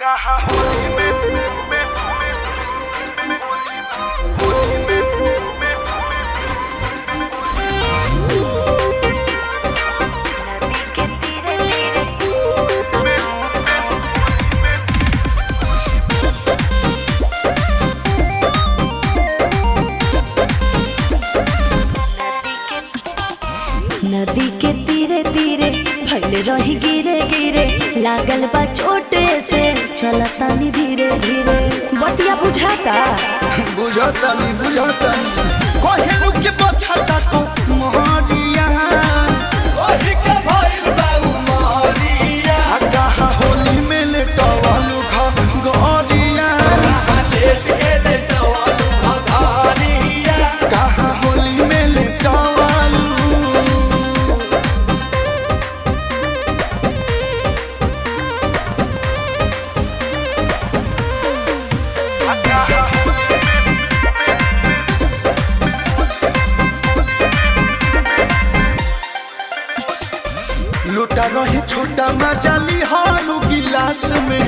कहाँ होली में होली में नदी के तीरे तीरे भइल रही गिरे गिरे लागल बा चोटे से चलता नी धीरे धीरे बतिया बुझाता कोहेलू के बखाता को मोहरिया ओही के भइल बाऊ मोहरिया कहाँ होली में लेटवालू घरिया कहाँ लेट के लेटवालू घरिया कहाँ होली में लेटवालू लोटा रहे छोटा मजाली हालू गिलास में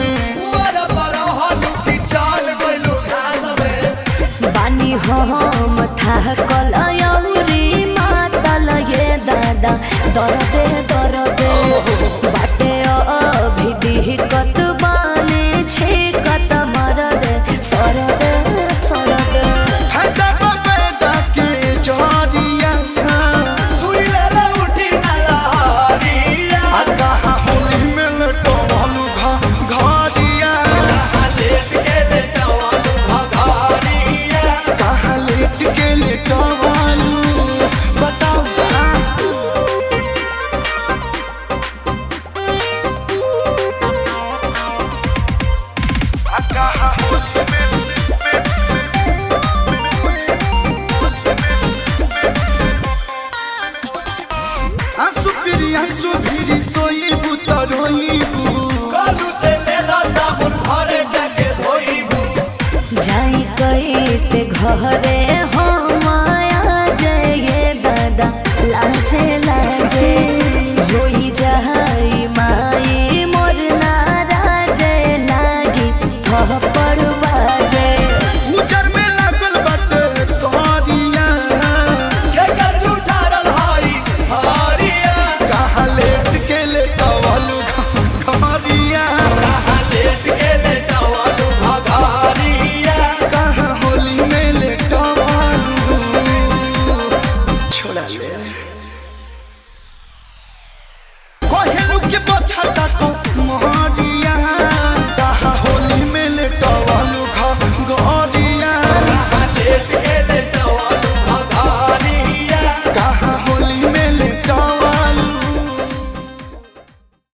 बानी हम था कलयौरी मातल ये दादा दरदे दरदे बाटे